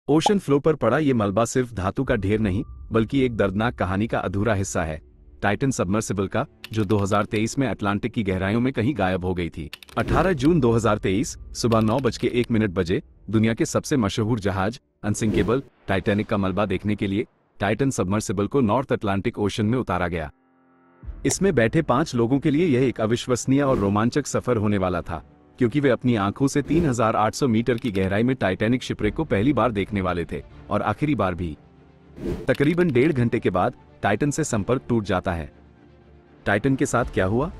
Ocean flow पर पड़ा ये मलबा सिर्फ धातु का ढेर नहीं, बल्कि एक दर्दनाक कहानी का अधूरा हिस्सा है, टाइटन सबमर्सिबल का, जो 2023 में अटलांटिक की गहराइयों में कहीं गायब हो गई थी। 18 जून 2023 सुबह 9:01 दुनिया के सबसे मशहूर जहाज अनसिंकेबल टाइटैनिक का मलबा देखने के लिए टाइटन सबमर्सिबल को नॉर्थ अटलांटिक ओशन में उतारा गया। इसमें बैठे 5 लोगों के लिए यह एक अविश्वसनीय और रोमांचक सफर होने वाला था, क्योंकि वे अपनी आंखों से 3800 मीटर की गहराई में टाइटैनिक शिपरेक को पहली बार देखने वाले थे, और आखिरी बार भी। तकरीबन 1.5 घंटे के बाद टाइटन से संपर्क टूट जाता है। टाइटन के साथ क्या हुआ?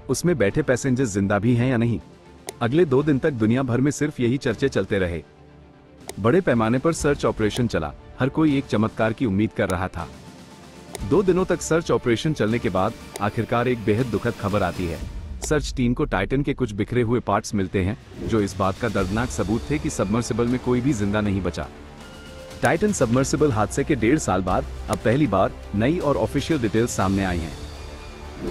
उसमें बैठे पैसेंजर्स जिंदा भी हैं या नहीं? अगले 2 दिन तक दुनिया भर में सिर्फ यही चर्चे चलते रहे। बड़े पैमाने पर सर्च ऑपरेशन चला, हर कोई एक चमत्कार की उम्मीद कर रहा था। 2 दिनों तक सर्च ऑपरेशन चलने के बाद आखिरकार एक बेहद दुखद खबर आती है। सर्च टीम को टाइटन के कुछ बिखरे हुए पार्ट्स मिलते हैं, जो इस बात का दर्दनाक सबूत थे कि सबमर्सिबल में कोई भी जिंदा नहीं बचा। टाइटन सबमर्सिबल हादसे के 1.5 साल बाद अब पहली बार नई और ऑफिशियल डिटेल्स सामने आई हैं।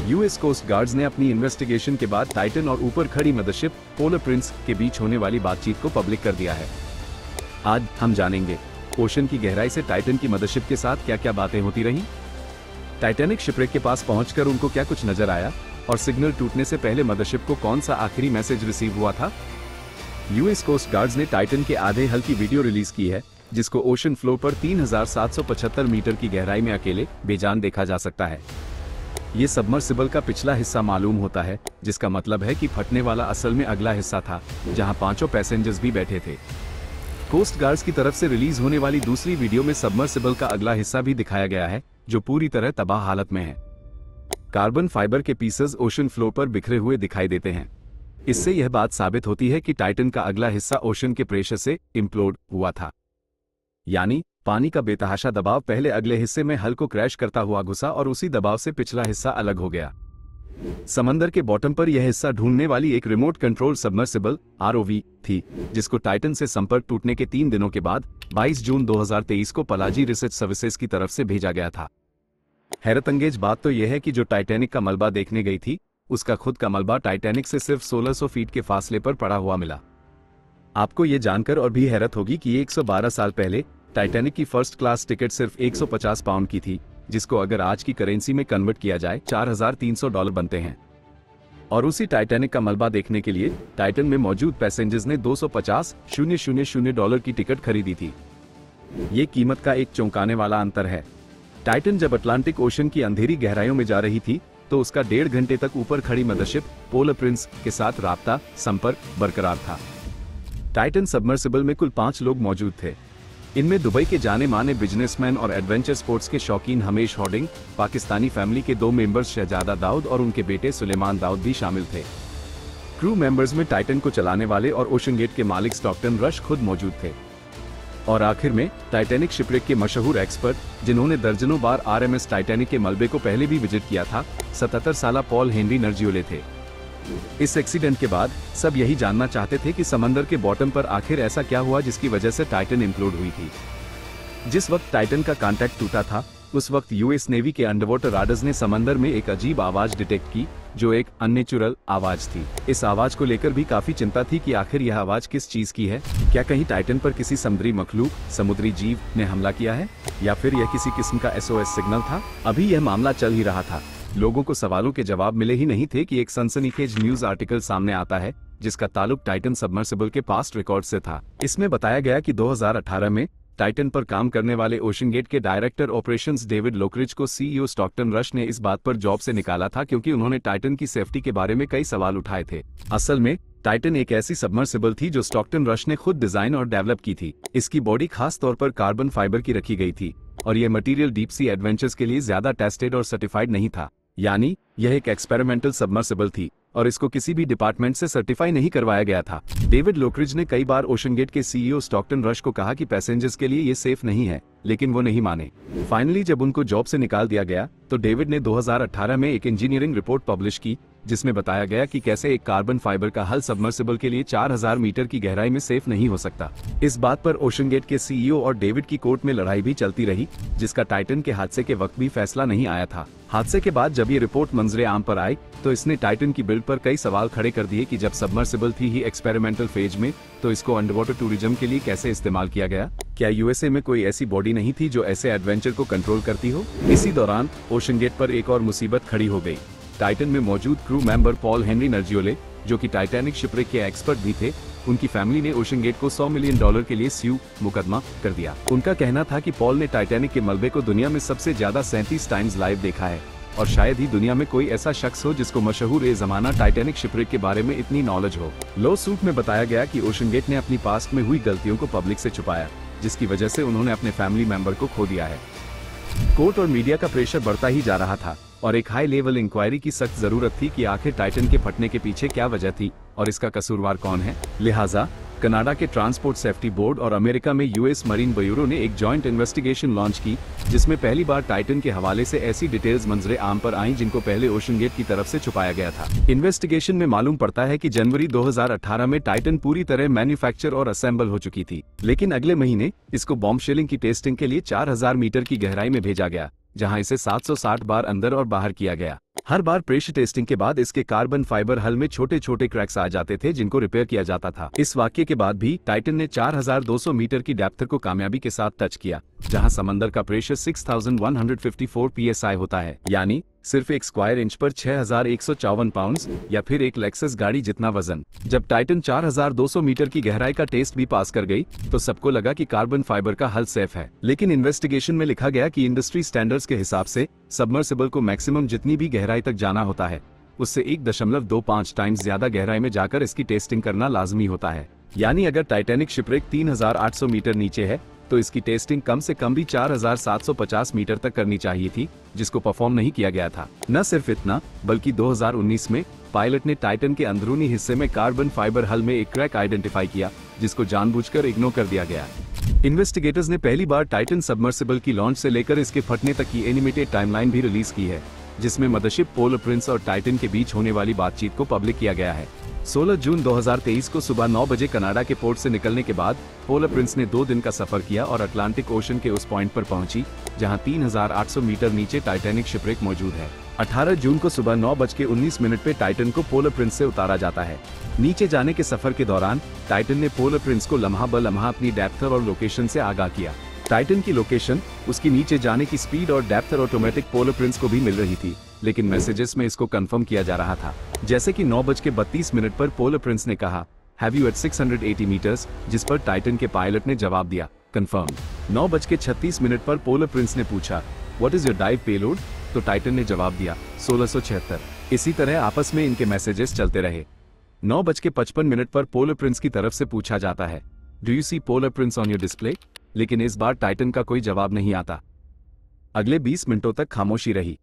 यूएस कोस्ट गार्ड्स ने अपनी इन्वेस्टिगेशन के बाद टाइटन और ऊपर खड़ी मदरशिप पोलर प्रिंस के बीच होने वाली बातचीत को पब्लिक कर दिया है। आज हम जानेंगे ओशन की गहराई से टाइटन की मदरशिप के साथ क्या क्या बातें होती रहीं, टाइटैनिक शिपरेक के पास पहुंचकर उनको क्या कुछ नजर आया, और सिग्नल टूटने से पहले मदरशिप को कौन सा आखिरी मैसेज रिसीव हुआ था। यूएस कोस्ट गार्ड्स ने टाइटन के आधे हल की वीडियो रिलीज की है, जिसको ओशन फ्लो पर 3775 मीटर की गहराई में अकेले बेजान देखा जा सकता है। ये सबमर्सिबल का पिछला हिस्सा मालूम होता है, जिसका मतलब है कि फटने वाला असल में अगला हिस्सा था, जहां 5 पैसेंजर्स भी बैठे थे। कोस्ट गार्ड्स की तरफ से रिलीज होने वाली दूसरी वीडियो में सबमर्सिबल का अगला हिस्सा भी दिखाया गया है, जो पूरी तरह तबाह हालत में है। कार्बन फाइबर के पीसेस ओशन फ्लो पर बिखरे हुए दिखाई देते हैं। इससे यह बात साबित होती है कि टाइटन का अगला हिस्सा ओशन के प्रेशर से इम्प्लोड हुआ था, यानी पानी का बेतहाशा दबाव पहले अगले हिस्से में हल को क्रैश करता हुआ घुसा और उसी दबाव से पिछला हिस्सा अलग हो गया। समंदर के बॉटम पर यह हिस्सा ढूंढने वाली एक रिमोट कंट्रोल सबमर्सिबल आरओवी थी, जिसको टाइटन से संपर्क टूटने के 3 दिनों के बाद 22 जून 2023 को पलाजी रिसर्च सर्विसेज की तरफ से भेजा गया था। हैरतअंगेज बात तो यह है कि जो टाइटैनिक का मलबा देखने गई थी, उसका खुद का मलबा टाइटैनिक से सिर्फ 1600 फीट के फासले पर पड़ा हुआ मिला। आपको यह जानकर और भी हैरत होगी कि 112 साल पहले टाइटैनिक की फर्स्ट क्लास टिकट सिर्फ 150 पाउंड की थी, जिसको अगर आज की करेंसी में कन्वर्ट किया जाए $4300 बनते हैं। और उसी टाइटैनिक का मलबा देखने के लिए टाइटन में मौजूद पैसेंजर्स ने $250,000 की टिकट खरीदी थी। ये कीमत का एक चौंकाने वाला अंतर है। टाइटन जब अटलांटिक ओशन की अंधेरी गहराइयों में जा रही थी, तो उसका 1.5 घंटे तक ऊपर खड़ी मदरशिप पोलर प्रिंस के साथ राब्ता संपर्क बरकरार था। टाइटन सबमर्सिबल में कुल 5 लोग मौजूद थे। इनमें दुबई के जाने माने बिजनेसमैन और एडवेंचर स्पोर्ट्स के शौकीन हमेश हॉर्डिंग, पाकिस्तानी फैमिली के 2 मेंबर्स शहजादा दाऊद और उनके बेटे सुलेमान दाऊद भी शामिल थे। क्रू मेंबर्स में टाइटन को चलाने वाले और ओशन गेट के मालिक स्टॉकटन रश खुद मौजूद थे। और आखिर में टाइटैनिक शिपरेक के मशहूर एक्सपर्ट, जिन्होंने दर्जनों बार आरएमएस टाइटैनिक के मलबे को पहले भी विजिट किया था, 77 साला पॉल हेनरी नर्जियोले थे। इस एक्सीडेंट के बाद सब यही जानना चाहते थे कि समंदर के बॉटम पर आखिर ऐसा क्या हुआ जिसकी वजह से टाइटन इम्प्लोड हुई थी। जिस वक्त टाइटन का कांटेक्ट टूटा था, उस वक्त यूएस नेवी के अंडरवाटर राडार्स ने समंदर में एक अजीब आवाज डिटेक्ट की, जो एक अननेचुरल आवाज थी। इस आवाज को लेकर भी काफी चिंता थी कि आखिर यह आवाज किस चीज की है। क्या कहीं टाइटन पर किसी समुद्री मखलूक, समुद्री जीव ने हमला किया है, या फिर यह किसी किस्म का एसओएस सिग्नल था? अभी यह मामला चल ही रहा था। लोगों को सवालों के जवाब मिले ही नहीं थे कि एक सनसनीखेज न्यूज आर्टिकल सामने आता है, जिसका ताल्लुक टाइटन सबमर्सिबल के पास्ट रिकॉर्ड से था। इसमें बताया गया कि 2018 में टाइटन पर काम करने वाले ओशन गेट के डायरेक्टर ऑपरेशंस डेविड लोकरिज को सीईओ स्टॉकटन रश ने इस बात पर जॉब से निकाला था, क्योंकि उन्होंने टाइटन की सेफ्टी के बारे में कई सवाल उठाए थे। असल में टाइटन एक ऐसी सबमर्सिबल थी जो स्टॉकटन रश ने खुद डिजाइन और डेवलप की थी। इसकी बॉडी खास तौर पर कार्बन फाइबर की रखी गई थी, और यह मटेरियल डीप सी एडवेंचर्स के लिए ज्यादा टेस्टेड और सर्टिफाइड नहीं था। यानी यह एक एक्सपेरिमेंटल सबमर्सिबल थी, और इसको किसी भी डिपार्टमेंट से सर्टिफाई नहीं करवाया गया था। डेविड लोकरिज ने कई बार ओशन गेट के सीईओ स्टॉकटन रश को कहा कि पैसेंजर्स के लिए ये सेफ नहीं है, लेकिन वो नहीं माने। फाइनली जब उनको जॉब से निकाल दिया गया, तो डेविड ने 2018 में एक इंजीनियरिंग रिपोर्ट पब्लिश की, जिसमें बताया गया कि कैसे एक कार्बन फाइबर का हल सबमर्सिबल के लिए 4000 मीटर की गहराई में सेफ नहीं हो सकता। इस बात पर ओशन गेट के सीईओ और डेविड की कोर्ट में लड़ाई भी चलती रही, जिसका टाइटन के हादसे के वक्त भी फैसला नहीं आया था। हादसे के बाद जब ये रिपोर्ट मंजरे आम पर आई तो इसने टाइटन की बिल्ड पर कई सवाल खड़े कर दिए कि जब सबमर्सिबल थी ही एक्सपेरिमेंटल फेज में, तो इसको अंडरवाटर टूरिज्म के लिए कैसे इस्तेमाल किया गया। क्या यूएसए में कोई ऐसी बॉडी नहीं थी जो ऐसे एडवेंचर को कंट्रोल करती हो। इसी दौरान ओशन गेट पर एक और मुसीबत खड़ी हो गई। टाइटन में मौजूद क्रू मेंबर पॉल हेनरी नर्जियोले, जो कि टाइटैनिक शिपरेक के एक्सपर्ट भी थे, उनकी फैमिली ने ओशन गेट को $100 मिलियन के लिए मुकदमा कर दिया। उनका कहना था कि पॉल ने टाइटैनिक के मलबे को दुनिया में सबसे ज्यादा 37 टाइम्स लाइव देखा है और शायद ही दुनिया में कोई ऐसा शख्स हो जिसको मशहूर जमाना टाइटैनिक शिपरेक के बारे में इतनी नॉलेज हो। लॉ सूट में बताया गया कि ओशन गेट ने अपनी पास्ट में हुई गलतियों को पब्लिक से छुपाया, जिसकी वजह से उन्होंने अपने फैमिली मेंबर को खो दिया है। कोर्ट और मीडिया का प्रेशर बढ़ता ही जा रहा था और एक हाई लेवल इंक्वायरी की सख्त जरूरत थी कि आखिर टाइटन के फटने के पीछे क्या वजह थी और इसका कसूरवार कौन है। लिहाजा कनाडा के ट्रांसपोर्ट सेफ्टी बोर्ड और अमेरिका में यूएस मरीन ब्यूरो ने एक जॉइंट इन्वेस्टिगेशन लॉन्च की, जिसमें पहली बार टाइटन के हवाले से ऐसी डिटेल्स मंजरे आम पर आईं जिनको पहले ओशन गेट की तरफ से छुपाया गया था। इन्वेस्टिगेशन में मालूम पड़ता है कि जनवरी 2018 में टाइटन पूरी तरह मैन्युफैक्चर और असेंबल हो चुकी थी, लेकिन अगले महीने इसको बॉम्ब शेलिंग की टेस्टिंग के लिए 4000 मीटर की गहराई में भेजा गया, जहां इसे 760 बार अंदर और बाहर किया गया। हर बार प्रेशर टेस्टिंग के बाद इसके कार्बन फाइबर हल में छोटे छोटे क्रैक्स आ जाते थे, जिनको रिपेयर किया जाता था। इस वाक्य के बाद भी टाइटन ने 4200 मीटर की डेप्थ को कामयाबी के साथ टच किया, जहां समंदर का प्रेशर 6154 psi होता है, यानी सिर्फ एक स्क्वायर इंच पर 6154 पाउंड्स या फिर एक लेक्सस गाड़ी जितना वजन। जब टाइटन 4200 मीटर की गहराई का टेस्ट भी पास कर गई तो सबको लगा कि कार्बन फाइबर का हल सेफ है, लेकिन इन्वेस्टिगेशन में लिखा गया कि इंडस्ट्री स्टैंडर्ड्स के हिसाब से सबमर्सिबल को मैक्सिमम जितनी भी गहराई तक जाना होता है उससे 1.25 टाइम्स ज्यादा गहराई में जाकर इसकी टेस्टिंग करना लाजमी होता है। यानी अगर टाइटैनिक शिपरेक 3800 मीटर नीचे है तो इसकी टेस्टिंग कम से कम भी 4750 मीटर तक करनी चाहिए थी, जिसको परफॉर्म नहीं किया गया था। न सिर्फ इतना, बल्कि 2019 में पायलट ने टाइटन के अंदरूनी हिस्से में कार्बन फाइबर हल में एक क्रैक आइडेंटिफाई किया, जिसको जानबूझकर इग्नोर कर दिया गया। इन्वेस्टिगेटर्स ने पहली बार टाइटन सबमर्सिबल की लॉन्च से लेकर इसके फटने तक की एनिमेटेड टाइमलाइन भी रिलीज की है, जिसमें मदरशिप पोलर प्रिंस और टाइटन के बीच होने वाली बातचीत को पब्लिक किया गया है। 16 जून 2023 को सुबह 9 बजे कनाडा के पोर्ट से निकलने के बाद पोलर प्रिंस ने 2 दिन का सफर किया और अटलांटिक ओशन के उस पॉइंट पर पहुंची जहां 3800 मीटर नीचे टाइटैनिक शिपरेक मौजूद है। 18 जून को सुबह 9:19 पे टाइटन को पोलर प्रिंस से उतारा जाता है। नीचे जाने के सफर के दौरान टाइटन ने पोलर प्रिंस को लम्हा ब लम्हा अपनी डेप्थ और लोकेशन से आगाह किया। टाइटन की लोकेशन, उसकी नीचे जाने की स्पीड और डेप्थ ऑटोमेटिक पोलर प्रिंस को भी मिल रही थी, लेकिन मैसेजेस में इसको कंफर्म किया जा रहा था। जैसे कि 9:32 पर पोलर प्रिंस ने कहा, हैव यू एट 680 मीटर्स, जिस पर टाइटन के पायलट ने जवाब दिया, कंफर्म। 9:36 पर पोलर प्रिंस ने पूछा, what is your dive payload, तो टाइटन ने जवाब दिया 1676। इसी तरह आपस में इनके मैसेजेस चलते रहे। 9:55 पर पोलर प्रिंस की तरफ से पूछा जाता है, do you see polar prince on your display, लेकिन इस बार टाइटन का कोई जवाब नहीं आता। अगले 20 मिनटों तक खामोशी रही,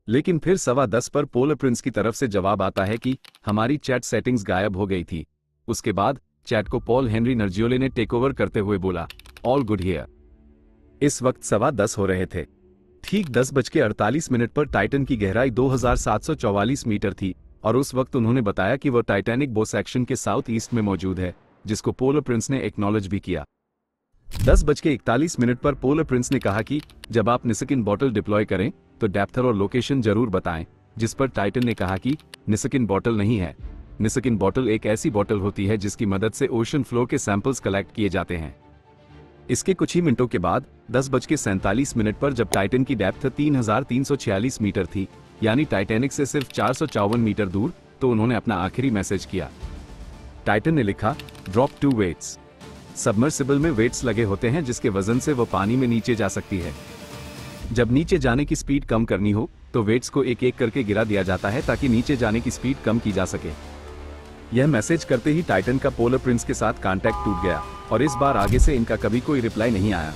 लेकिन फिर 10:15 पर पोलर प्रिंस की तरफ से जवाब आता है कि हमारी चैट सेटिंग्स गायब हो गई थी। उसके बाद चैट को पॉल हेनरी नर्जियोले ने टेक ओवर करते हुए बोला, ऑल गुड हियर। इस वक्त 10:15 हो रहे थे। ठीक 10:48 पर टाइटन की गहराई 2744 मीटर थी और उस वक्त उन्होंने बताया कि वह टाइटैनिक बो सेक्शन के साउथ ईस्ट में मौजूद है, जिसको पोलर प्रिंस ने एक्नॉलेज भी किया। 10:41 पर पोलर प्रिंस ने कहा कि जब आप निस्किन बॉटल डिप्लॉय करें तो डेप्थर और लोकेशन जरूर बताएं, जिस पर टाइटन ने कहा कि निस्किन बॉटल नहीं है। निस्किन बॉटल एक ऐसी बॉटल होती है जिसकी मदद से ओशन फ्लोर के सैंपल्स कलेक्ट किए जाते हैं। इसके कुछ ही मिनटों के बाद 10:47 पर जब टाइटन की डेप्थ 3346 मीटर थी, यानी टाइटैनिक से सिर्फ 454 मीटर दूर, तो उन्होंने अपना आखिरी मैसेज किया। टाइटन ने लिखा, ड्रॉप 2 वेट्स। सबमर्सिबल में वेट्स लगे होते हैं जिसके वजन से वो पानी में नीचे जा सकती है। जब नीचे जाने की स्पीड कम करनी हो तो वेट्स को एक एक करके गिरा दिया जाता है ताकि नीचे जाने की स्पीड कम की जा सके। यह मैसेज करते ही टाइटन का पोलर प्रिंस के साथ कांटेक्ट टूट गया और इस बार आगे से इनका कभी कोई रिप्लाई नहीं आया।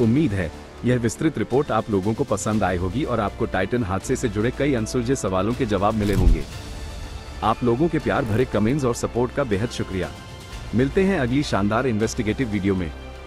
उम्मीद है यह विस्तृत रिपोर्ट आप लोगों को पसंद आई होगी और आपको टाइटन हादसे से जुड़े कई अनसुलझे सवालों के जवाब मिले होंगे। आप लोगों के प्यार भरे कमेंट्स और सपोर्ट का बेहद शुक्रिया। मिलते हैं अगली शानदार इन्वेस्टिगेटिव वीडियो में।